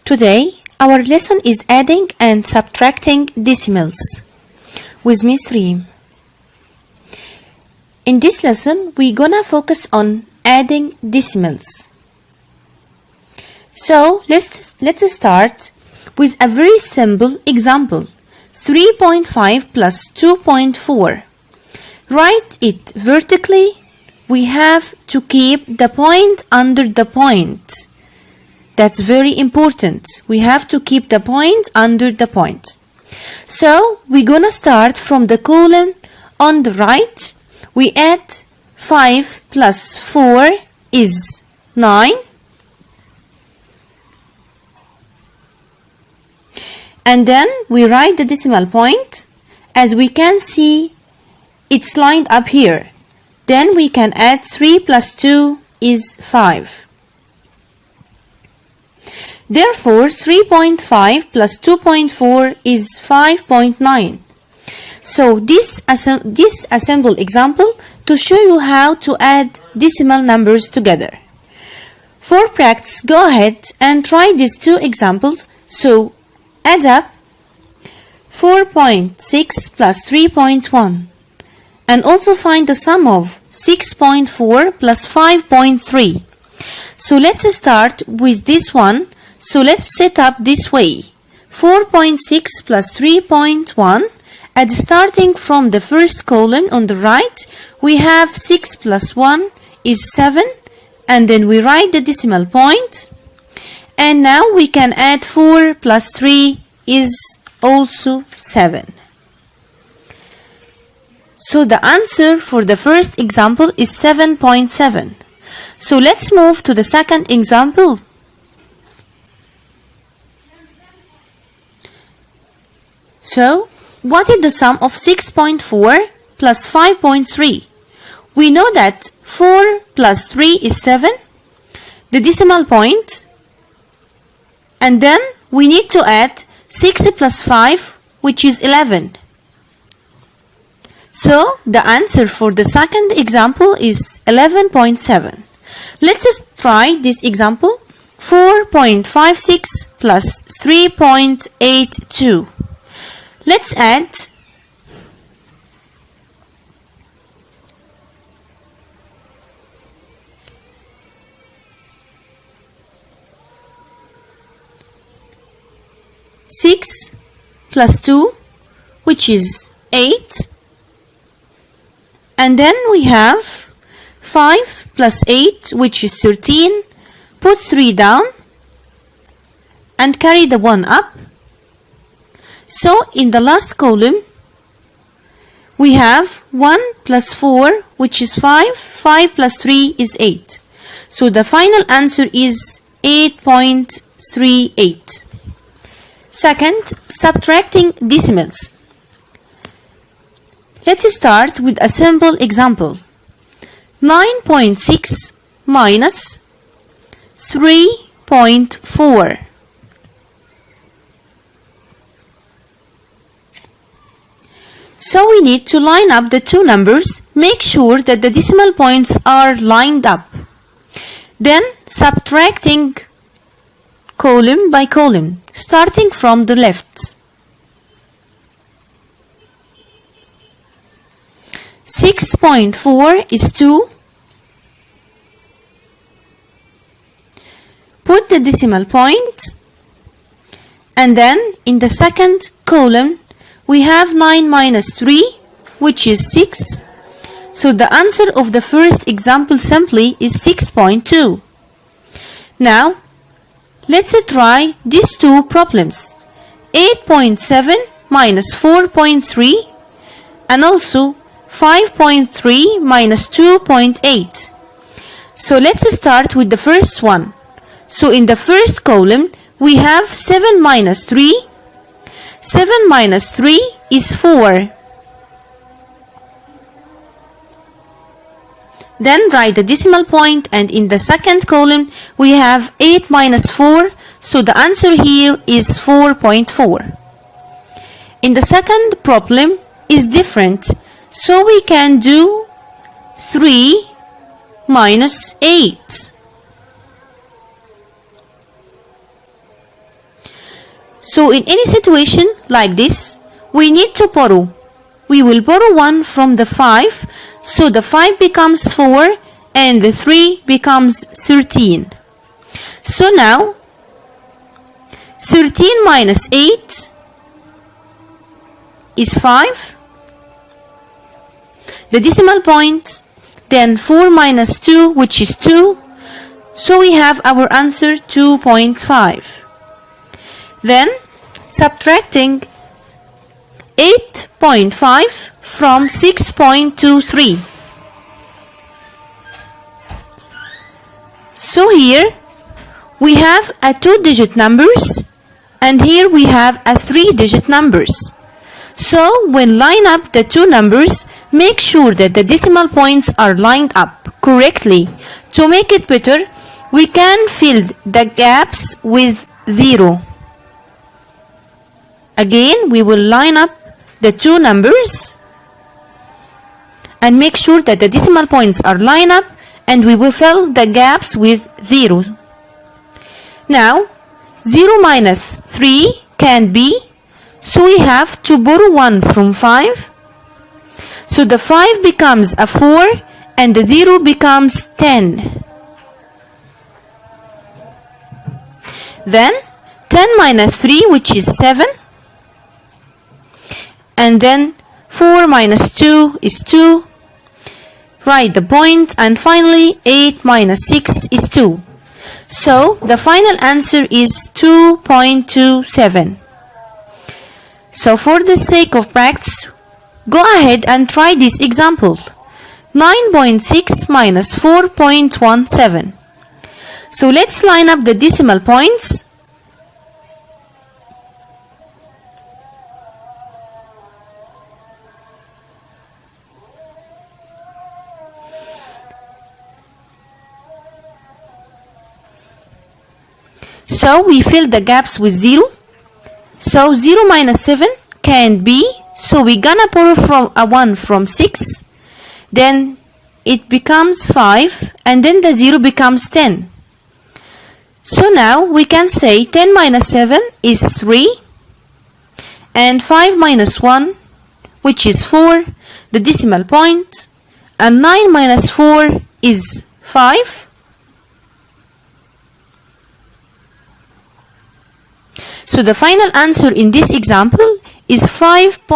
Today, our lesson is adding and subtracting decimals with Miss Reem. In this lesson, we're gonna focus on adding decimals. So, let's start with a very simple example. 3.5 plus 2.4. Write it vertically. We have to keep the point under the point. That's very important. We have to keep the point under the point. So, we're gonna start from the column on the right. We add 5 plus 4 is 9. And then we write the decimal point. As we can see, it's lined up here. Then we can add 3 plus 2 is 5. Therefore, 3.5 plus 2.4 is 5.9. So this assemble example to show you how to add decimal numbers together. For practice, go ahead and try these two examples. So add up 4.6 plus 3.1 and also find the sum of 6.4 plus 5.3. So let's start with this one. So let's set up this way. 4.6 plus 3.1, and starting from the first column on the right, we have 6 plus 1 is 7, and then we write the decimal point. And now we can add 4 plus 3 is also 7. So the answer for the first example is 7.7. So let's move to the second example. So, what is the sum of 6.4 plus 5.3? We know that 4 plus 3 is 7, the decimal point, and then we need to add 6 plus 5, which is 11. So, the answer for the second example is 11.7. Let's try this example. 4.56 plus 3.82. Let's add 6 plus 2, which is 8. And then we have 5 plus 8, which is 13. Put 3 down and carry the 1 up. So, in the last column, we have 1 plus 4, which is 5. 5 plus 3 is 8. So, the final answer is 8.38. Second, subtracting decimals. Let's start with a simple example. 9.6 minus 3.4. So we need to line up the two numbers, make sure that the decimal points are lined up. Then subtracting column by column, starting from the left. 6.4 is 2. Put the decimal point, and then in the second column we have 9 minus 3, which is 6. So the answer of the first example simply is 6.2. Now, let's try these two problems. 8.7 minus 4.3 and also 5.3 minus 2.8. So let's start with the first one. So in the first column, we have 7 minus 3. 7 minus 3 is 4. Then write the decimal point, and in the second column we have 8 minus 4, so the answer here is 4.4. In the second problem is different, so we can do 3 minus 8. So in any situation like this, we need to borrow. We will borrow 1 from the 5, so the 5 becomes 4 and the 3 becomes 13. So now 13 minus 8 is 5. The decimal point, then 4 minus 2, which is 2. So we have our answer 2.5. Then subtracting 8.5 from 6.23. So here we have a 2-digit numbers and here we have a 3-digit numbers. So when line up the two numbers, make sure that the decimal points are lined up correctly. To make it better, we can fill the gaps with 0. Again, we will line up the two numbers and make sure that the decimal points are lined up, and we will fill the gaps with 0. Now 0 minus 3 can be, so we have to borrow 1 from 5. So the 5 becomes a 4 and the 0 becomes 10. Then 10 minus 3, which is 7. And then 4 minus 2 is 2. Write the point, and finally 8 minus 6 is 2. So the final answer is 2.27. So for the sake of practice, go ahead and try this example. 9.6 minus 4.17. So let's line up the decimal points. So we fill the gaps with 0. So 0 minus 7 can be, so we're gonna borrow from a 1 from 6. Then it becomes 5 and then the 0 becomes 10. So now we can say 10 minus 7 is 3 and 5 minus 1, which is 4, the decimal point, and 9 minus 4 is 5. So the final answer in this example is 5.